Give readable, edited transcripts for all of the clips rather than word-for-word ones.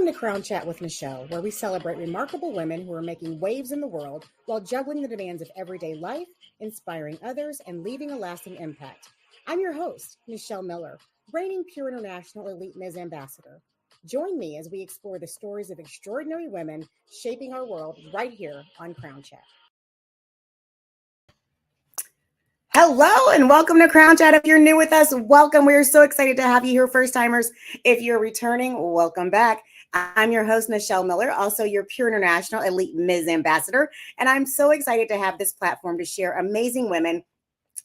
Welcome to Crown Chat with Nichelle, where we celebrate remarkable women who are making waves in the world while juggling the demands of everyday life, inspiring others, and leaving a lasting impact. I'm your host, Nichelle Miller, reigning Pure International Elite Ms. Ambassador. Join me as we explore the stories of extraordinary women shaping our world right here on Crown Chat. Hello and welcome to Crown Chat. If you're new with us, welcome. We're so excited to have you here, first timers. If you're returning, welcome back. I'm your host, Nichelle Miller, also your Pure International Elite Ms. Ambassador. And I'm so excited to have this platform to share amazing women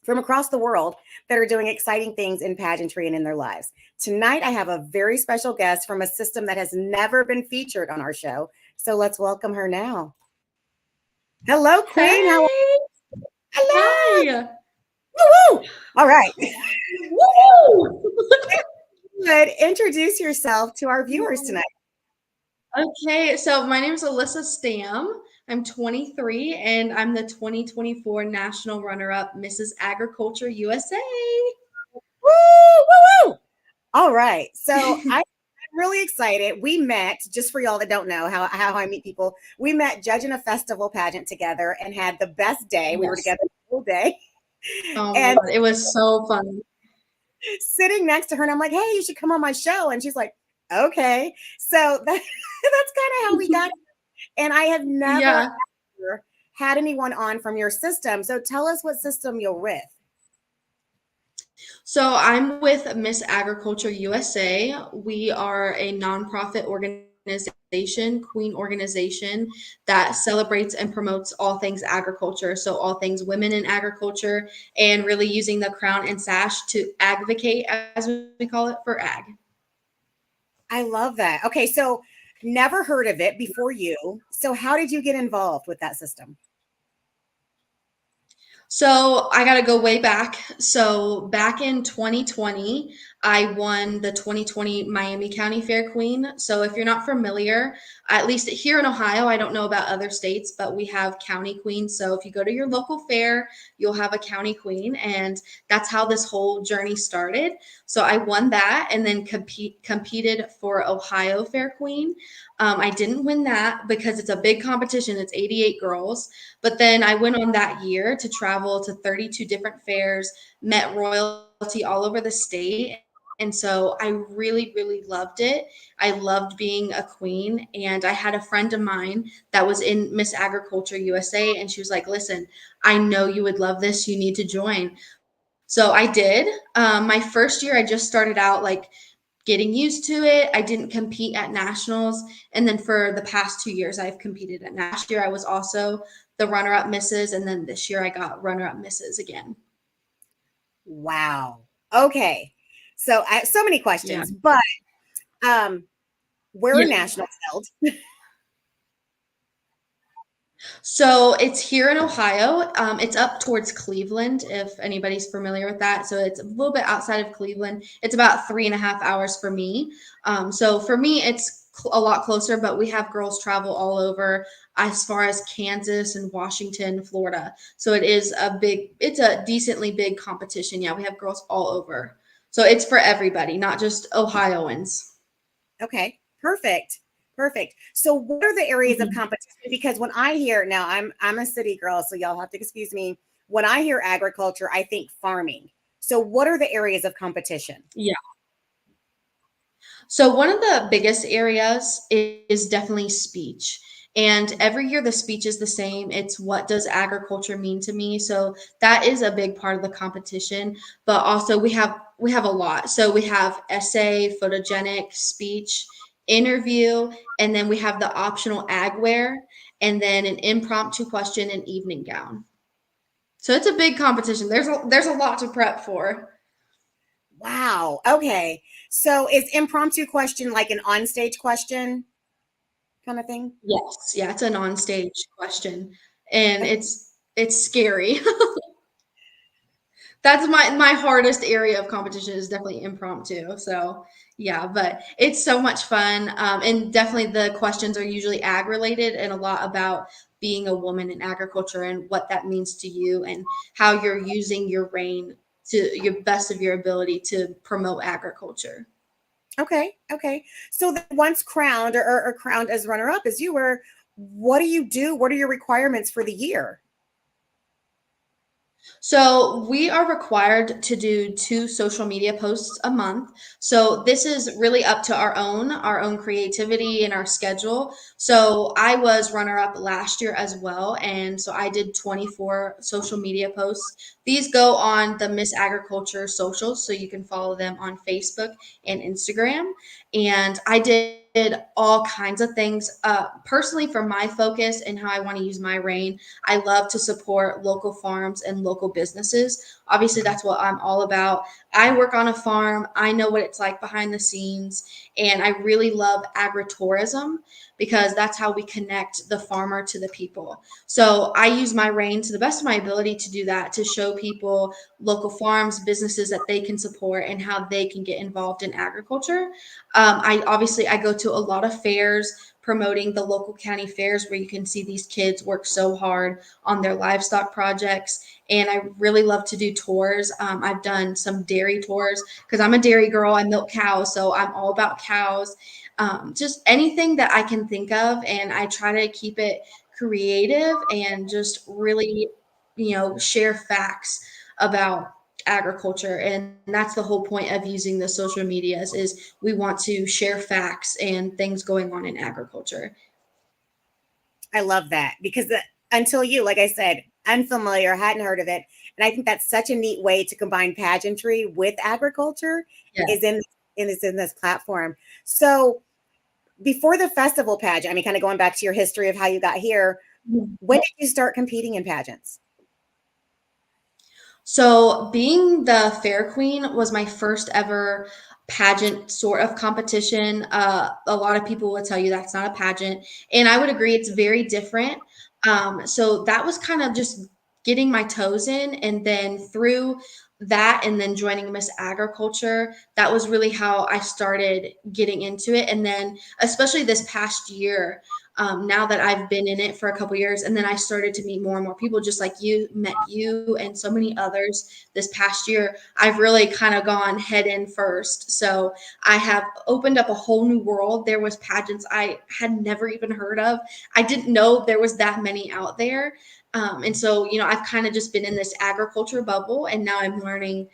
from across the world that are doing exciting things in pageantry and in their lives. Tonight, I have a very special guest from a system that has never been featured on our show. So let's welcome her now. Hello, Queen. Hey. How are you? Hello. Hi. Woo-woo. All right. Woo! Good. Introduce yourself to our viewers tonight. Okay, so my name is Alyssa Stamm. I'm 23 and I'm the 2024 National Runner-Up Mrs. Agriculture USA. Woo, woo, woo. All right. So I'm really excited. We met, just for y'all that don't know how I meet people, we met judging a festival pageant together and had the best day. We were together the whole day. Oh my God, it was so fun. Sitting next to her, and I'm like, hey, you should come on my show. And she's like, okay. So that's kind of how we got here. And I have never had anyone on from your system. So tell us what system you're with. So I'm with Miss Agriculture USA. We are a nonprofit organization, queen organization that celebrates and promotes all things agriculture. So all things women in agriculture and really using the crown and sash to advocate, as we call it, for ag. I love that. Okay, so never heard of it before you. So how did you get involved with that system? So I got to go way back. So back in 2020, I won the 2020 Miami County Fair Queen. So if you're not familiar, at least here in Ohio, I don't know about other states, but we have county queens. So if you go to your local fair, you'll have a county queen. And that's how this whole journey started. So I won that and then competed for Ohio Fair Queen. I didn't win that because it's a big competition. It's 88 girls. But then I went on that year to travel to 32 different fairs, met royalty all over the state. And so I really, really loved it. I loved being a queen. And I had a friend of mine that was in Miss Agriculture USA. And she was like, listen, I know you would love this. You need to join. So I did. My first year, I just started out like getting used to it. I didn't compete at nationals. And then for the past 2 years, I've competed at nationals. Last year, I was also the runner-up misses. And then this year I got runner-up misses again. Wow. Okay. So I have so many questions, but where are nationals held? So it's here in Ohio. It's up towards Cleveland, if anybody's familiar with that. So it's a little bit outside of Cleveland. It's about 3.5 hours for me. So for me, it's a lot closer, but we have girls travel all over as far as Kansas and Washington, Florida. So it's a decently big competition. Yeah, we have girls all over. So it's for everybody, not just Ohioans. Okay, perfect. Perfect. So what are the areas of competition? Because when I hear, now I'm a city girl, so y'all have to excuse me. When I hear agriculture, I think farming. So what are the areas of competition? Yeah. So one of the biggest areas is definitely speech. And every year the speech is the same. It's what does agriculture mean to me? So that is a big part of the competition. But also we have a lot. So we have essay, photogenic, speech, interview, and then we have the optional ag wear, and then an impromptu question and evening gown. So it's a big competition. There's a lot to prep for. Wow. Okay. So is impromptu question like an onstage question kind of thing? Yes. Yeah, it's an onstage question. And it's scary. That's my hardest area of competition is definitely impromptu. So yeah, but it's so much fun. And definitely the questions are usually ag related and a lot about being a woman in agriculture and what that means to you and how you're using your reign to your best of your ability to promote agriculture. Okay. Okay. So then once crowned or crowned as runner up as you were, what do you do? What are your requirements for the year? So we are required to do two social media posts a month. So this is really up to our own creativity and our schedule. So I was runner up last year as well. And so I did 24 social media posts. These go on the Miss Agriculture socials. So you can follow them on Facebook and Instagram. And I did all kinds of things personally for my focus and how I want to use my reign. I love to support local farms and local businesses. Obviously, that's what I'm all about. I work on a farm. I know what it's like behind the scenes. And I really love agritourism because that's how we connect the farmer to the people. So I use my reign to the best of my ability to do that, to show people local farms, businesses that they can support and how they can get involved in agriculture. I go to a lot of fairs promoting the local county fairs where you can see these kids work so hard on their livestock projects. And I really love to do tours. I've done some dairy tours because I'm a dairy girl. I milk cows, so I'm all about cows. Just anything that I can think of, and I try to keep it creative and just really, share facts about agriculture. And that's the whole point of using the social medias is we want to share facts and things going on in agriculture. I love that because until you, like I said, unfamiliar, hadn't heard of it. And I think that's such a neat way to combine pageantry with agriculture Yeah. is in this platform. So before the festival pageant, I mean, kind of going back to your history of how you got here, when did you start competing in pageants? So, being the fair queen was my first ever pageant sort of competition. A lot of people will tell you that's not a pageant, and I would agree it's very different. So that was kind of just getting my toes in, and then through that, and then joining Miss Agriculture, that was really how I started getting into it. And then, especially this past year, now that I've been in it for a couple years, and then I started to meet more and more people, just like you met you and so many others this past year. I've really kind of gone head in first. So I have opened up a whole new world. There was pageants I had never even heard of. I didn't know there was that many out there. And so, I've kind of just been in this agriculture bubble, and now I'm learning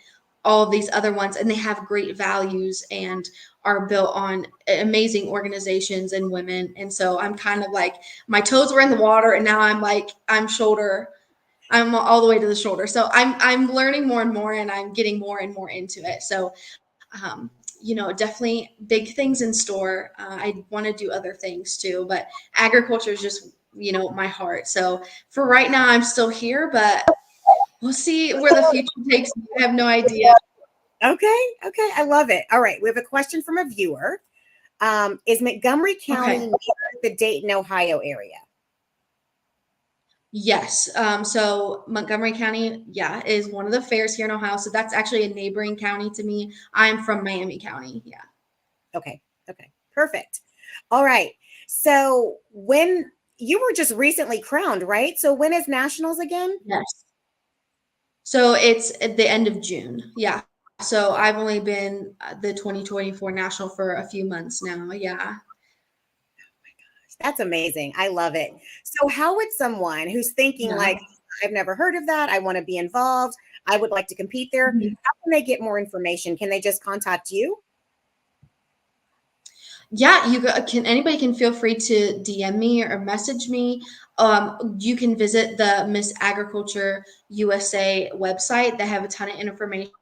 all of these other ones, and they have great values and are built on amazing organizations and women. And so I'm kind of like my toes were in the water, and now I'm all the way to the shoulder. So I'm learning more and more, and I'm getting more and more into it. So definitely big things in store. I want to do other things too, but agriculture is just my heart. So for right now, I'm still here, but we'll see where the future takes me. I have no idea. Okay, okay, I love it. All right, we have a question from a viewer. Is Montgomery County Okay. near the Dayton, Ohio area? Yes. So Montgomery County, yeah, is one of the fairs here in Ohio. So that's actually a neighboring county to me. I'm from Miami County. Yeah. Okay, okay, perfect. All right. So when you were just recently crowned, right? So when is nationals again? Yes. So it's at the end of June. Yeah. So I've only been the 2024 national for a few months now. Yeah. That's amazing. I love it. So how would someone who's thinking Yeah. like, I've never heard of that, I want to be involved, I would like to compete there, Mhm. how can they get more information? Can they just contact you? Yeah, can anybody can feel free to DM me or message me. You can visit the Miss Agriculture USA website. They have a ton of information.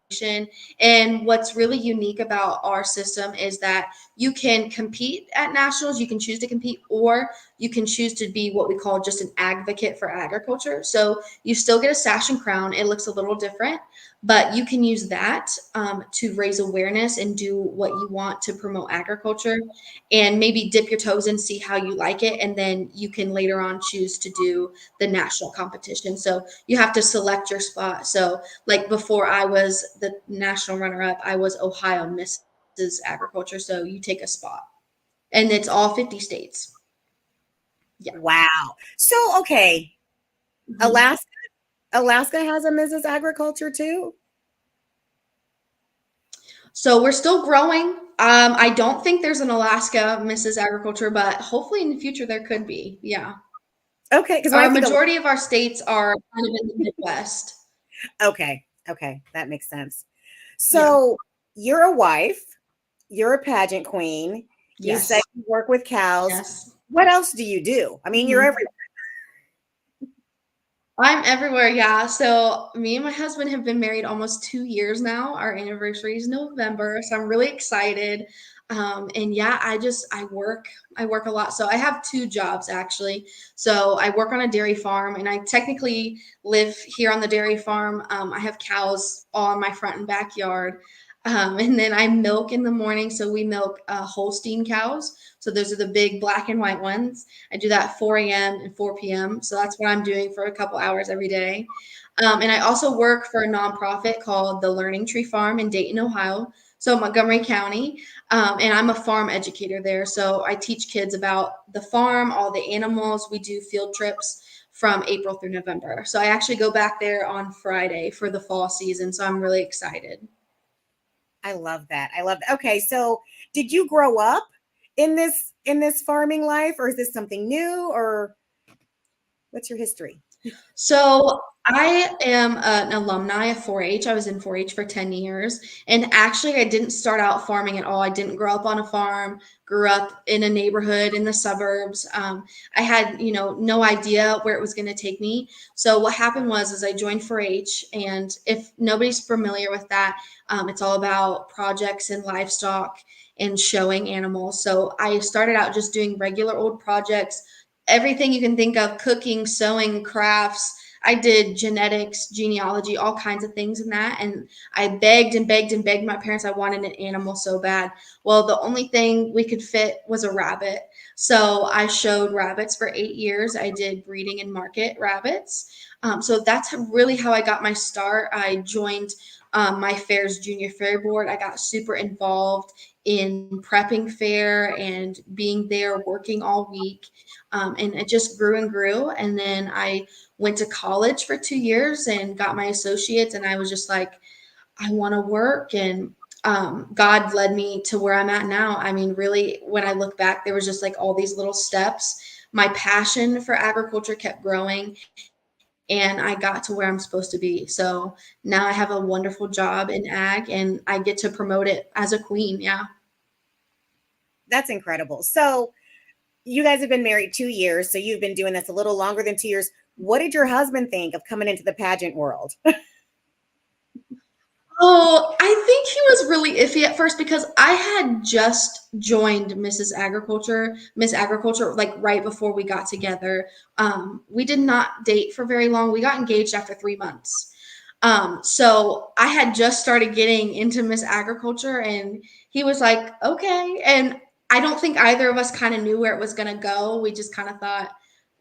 And what's really unique about our system is that you can compete at nationals, you can choose to compete, or you can choose to be what we call just an advocate for agriculture. So you still get a sash and crown. It looks a little different, but you can use that to raise awareness and do what you want to promote agriculture, and maybe dip your toes and see how you like it. And then you can later on choose to do the national competition. So you have to select your spot. So, like before I was the national runner up, I was Ohio Mrs. Agriculture. So you take a spot, and it's all 50 states. Yeah. Wow. So okay, Mhm. Alaska Alaska has a Mrs. Agriculture too? So we're still growing. I don't think there's an Alaska Mrs. Agriculture, but hopefully in the future there could be. Yeah. Okay, because when I Our think of majority of our states are kind of in the Midwest. okay, okay, that makes sense. Yeah. So you're a wife, you're a pageant queen. You said Yes. you work with cows. Yes. What else do you do? I mean, you're Mhm. everywhere. I'm everywhere, yeah. So me and my husband have been married almost 2 years now. Our anniversary is November, so I'm really excited. And yeah, I work a lot. So I have two jobs actually. So I work on a dairy farm, and I technically live here on the dairy farm. I have cows all in my front and backyard. And then I milk in the morning. So we milk Holstein cows. So those are the big black and white ones. I do that 4 a.m. and 4 p.m. So that's what I'm doing for a couple hours every day. And I also work for a nonprofit called the Learning Tree Farm in Dayton, Ohio. So Montgomery County. And I'm a farm educator there. So I teach kids about the farm, all the animals. We do field trips from April through November. So I actually go back there on Friday for the fall season. So I'm really excited. I love that. I love that. Okay, so did you grow up in this farming life, or is this something new, or what's your history? So I am an alumni of 4-H. I was in 4-H for 10 years. And actually, I didn't start out farming at all. I didn't grow up on a farm, grew up in a neighborhood in the suburbs. I had, no idea where it was going to take me. So what happened was I joined 4-H. And if nobody's familiar with that, it's all about projects and livestock and showing animals. So I started out just doing regular old projects, everything you can think of, cooking, sewing, crafts. I did genetics, genealogy, all kinds of things in that. And I begged and begged and begged my parents. I wanted an animal so bad. Well, the only thing we could fit was a rabbit. So I showed rabbits for 8 years. I did breeding and market rabbits. So that's really how I got my start. I joined my fair's junior fair board. I got super involved in prepping fair and being there working all week. And it just grew and grew. And then I went to college for 2 years and got my associates. And I was just like, I want to work. And God led me to where I'm at now. I mean, really, when I look back, there was just like all these little steps. My passion for agriculture kept growing, and I got to where I'm supposed to be. So now I have a wonderful job in ag, and I get to promote it as a queen. Yeah. That's incredible. So you guys have been married 2 years, so you've been doing this a little longer than 2 years. What did your husband think of coming into the pageant world? Oh, I think he was really iffy at first because I had just joined Miss Agriculture, like right before we got together. We did not date for very long. We got engaged after 3 months. So I had just started getting into Miss Agriculture, and he was like, okay. And I don't think either of us kind of knew where it was going to go. We just kind of thought,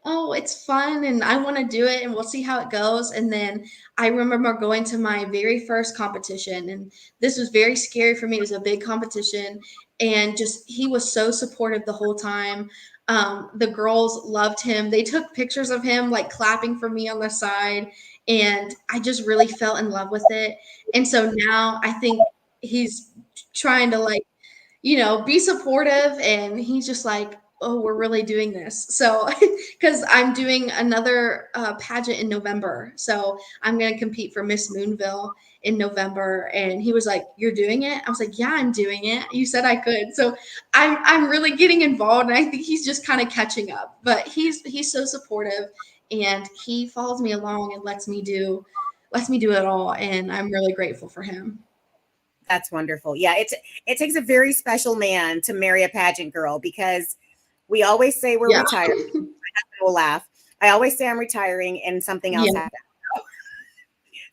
oh, it's fun and I want to do it and we'll see how it goes. And then I remember going to my very first competition, and this was very scary for me. It was a big competition, and just he was so supportive the whole time. The girls loved him. They took pictures of him like clapping for me on the side, and I just really fell in love with it. And so now I think he's trying to like, be supportive, and he's just like, oh, we're really doing this. So because I'm doing another pageant in November, so I'm going to compete for Miss Moonville in November. And he was like, you're doing it? I was like, yeah, I'm doing it, you said I could. So I'm really getting involved, and I think he's just kind of catching up, but he's so supportive, and he follows me along and lets me do it all, and I'm really grateful for him. That's wonderful. Yeah, it takes a very special man to marry a pageant girl because we always say we're Yeah. retired. We'll laugh. I always say I'm retiring and something else Yeah. happens.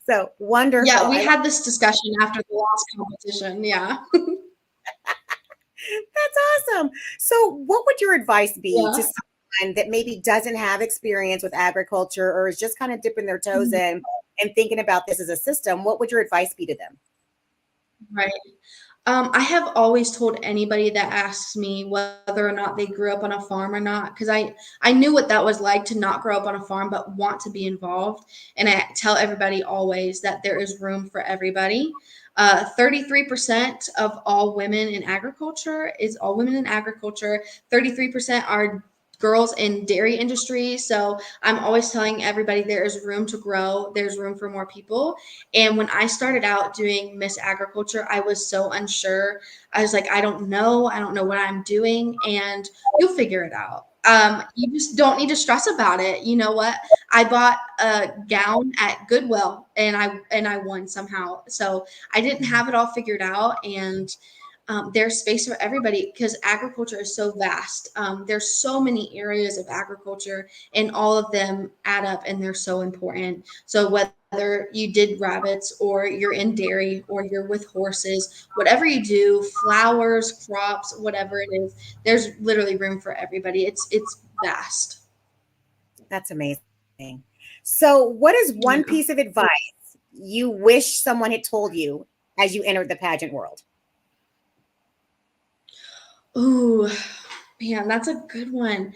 So wonderful. Yeah, we had this discussion after the last competition. Yeah. That's awesome. So what would your advice be to Yeah. someone that maybe doesn't have experience with agriculture or is just kind of dipping their toes in and thinking about this as a system? What would your advice be to them? Right. I have always told anybody that asks me whether or not they grew up on a farm or not, because I knew what that was like to not grow up on a farm but want to be involved. And I tell everybody always that there is room for everybody. 33% of all women in agriculture is all women in agriculture. 33% are girls in dairy industry. So I'm always telling everybody there is room to grow. There's room for more people. And when I started out doing Miss Agriculture, I was so unsure. I was like, I don't know. I don't know what I'm doing. And you'll figure it out. You just don't need to stress about it. You know what? I bought a gown at Goodwill and I won somehow. So I didn't have it all figured out. And there's space for everybody because agriculture is so vast. There's so many areas of agriculture, and all of them add up, and they're so important. So whether you did rabbits or you're in dairy or you're with horses, whatever you do, flowers, crops, whatever it is, there's literally room for everybody. It's vast. That's amazing. So, what is one Yeah. piece of advice you wish someone had told you as you entered the pageant world? Ooh, man, that's a good one.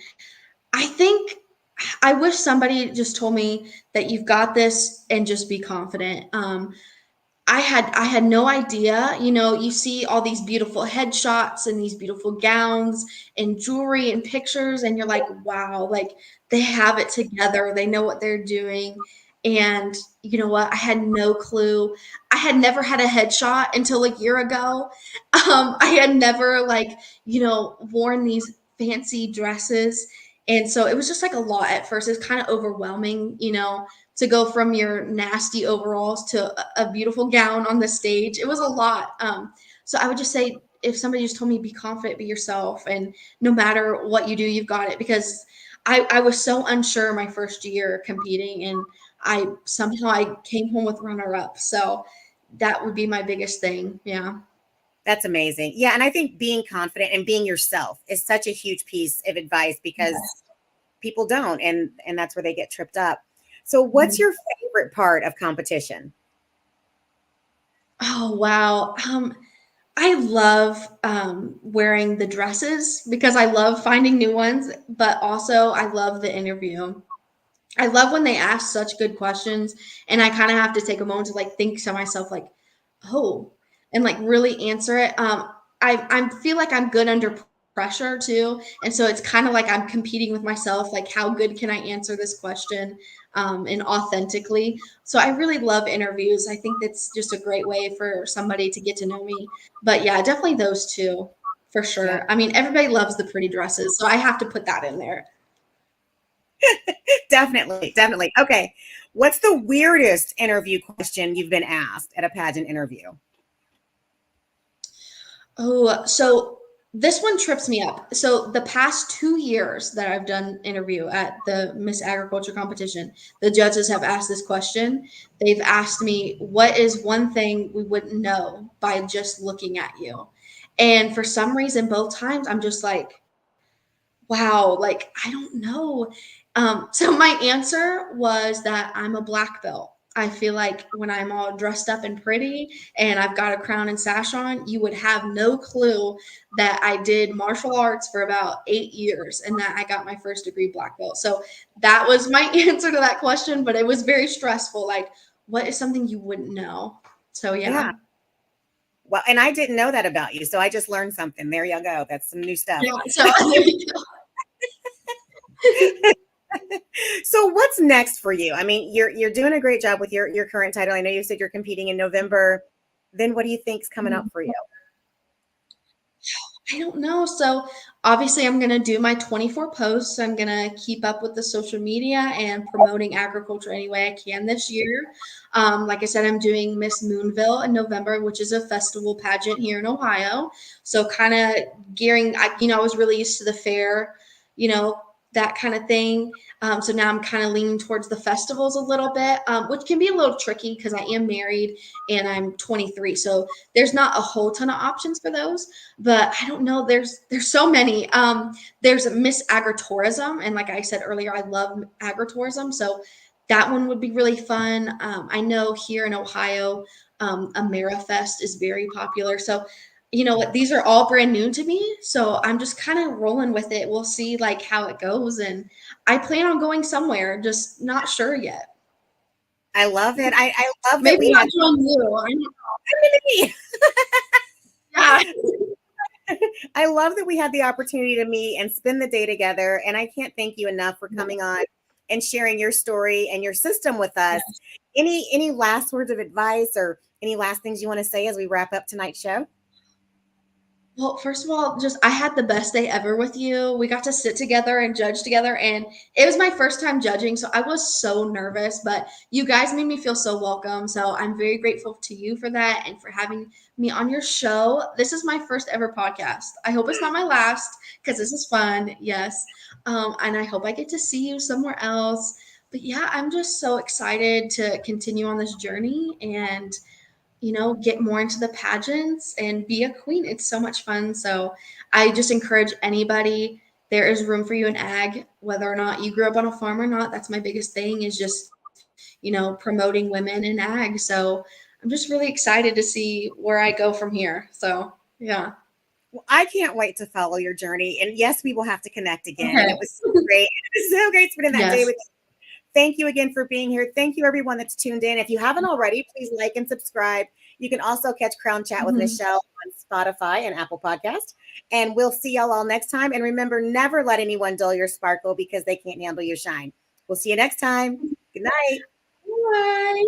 I think I wish somebody just told me that you've got this and just be confident. I had no idea. You know, you see all these beautiful headshots and these beautiful gowns and jewelry and pictures, and you're like, wow, like they have it together. They know what they're doing. And you know what? I had no clue. I had never had a headshot until a year ago. I had never worn these fancy dresses. And so it was just like a lot at first. It's kind of overwhelming, to go from your nasty overalls to a beautiful gown on the stage. It was a lot. So I would just say if somebody just told me be confident, be yourself, and no matter what you do, you've got it. Because I was so unsure my first year competing, and I came home with runner up. So that would be my biggest thing. Yeah. That's amazing. Yeah, and I think being confident and being yourself is such a huge piece of advice because Yes. people don't, and that's where they get tripped up. So, what's Mhm. your favorite part of competition? Oh wow. I love wearing the dresses because I love finding new ones, but also I love the interview. I love when they ask such good questions, and I kind of have to take a moment to like think to myself like, oh, and like really answer it. I feel like I'm good under pressure too, and so it's kind of like I'm competing with myself. Like, how good can I answer this question, and authentically? So I really love interviews. I think that's just a great way for somebody to get to know me. But yeah, definitely those two for Yeah, sure. I mean, everybody loves the pretty dresses, so I have to put that in there. definitely, definitely. Okay, what's the weirdest interview question you've been asked at a pageant interview? Oh, so this one trips me up. So the past 2 years that I've done interview at the Miss Agriculture competition, the judges have asked this question. They've asked me, what is one thing we wouldn't know by just looking at you? And for some reason, both times I'm just like, wow, like I don't know. So my answer was that I'm a black belt. I feel like when I'm all dressed up and pretty and I've got a crown and sash on, you would have no clue that I did martial arts for about 8 years and that I got my first degree black belt. So that was my answer to that question, but it was very stressful. Like, what is something you wouldn't know? So yeah. Yeah. Well, and I didn't know that about you, so I just learned something. There you go. That's some new stuff. Yeah. So there you go. So what's next for you? I mean, you're doing a great job with your current title. I know you said you're competing in November. Then what do you think's coming up for you? I don't know. So obviously, I'm gonna do my 24 posts. I'm gonna keep up with the social media and promoting agriculture any way I can this year. Like I said, I'm doing Miss Moonville in November, which is a festival pageant here in Ohio. So kind of gearing, I was really used to the fair, you know, that kind of thing. So now I'm kind of leaning towards the festivals a little bit, which can be a little tricky because I am married and I'm 23. So there's not a whole ton of options for those, but I don't know. There's so many. There's Miss Agritourism, and like I said earlier, I love agritourism, so that one would be really fun. I know here in Ohio, AmeriFest is very popular, so you know what, these are all brand new to me, so I'm just kind of rolling with it. We'll see like how it goes, and I plan on going somewhere, just not sure yet. I love it. I love that Maybe we not had join you. I don't I Yeah. love that we had the opportunity to meet and spend the day together. And I can't thank you enough for coming on and sharing your story and your system with us. Yeah. Any last words of advice or any last things you want to say as we wrap up tonight's show? Well, first of all, just I had the best day ever with you. We got to sit together and judge together, and it was my first time judging, so I was so nervous, but you guys made me feel so welcome. So I'm very grateful to you for that and for having me on your show. This is my first ever podcast. I hope it's not my last because this is fun. Yes. And I hope I get to see you somewhere else. But yeah, I'm just so excited to continue on this journey and get more into the pageants and be a queen. It's so much fun. So I just encourage anybody, there is room for you in ag, whether or not you grew up on a farm or not. That's my biggest thing is just, promoting women in ag. So I'm just really excited to see where I go from here. So yeah. Well, I can't wait to follow your journey. And yes, we will have to connect again. And Okay. it was so great. It was so great spending that day Yes. with you. Thank you again for being here. Thank you, everyone that's tuned in. If you haven't already, please like and subscribe. You can also catch Crown Chat with Mhm. Nichelle on Spotify and Apple Podcast. And we'll see y'all all next time. And remember, never let anyone dull your sparkle because they can't handle your shine. We'll see you next time. Good night. Bye.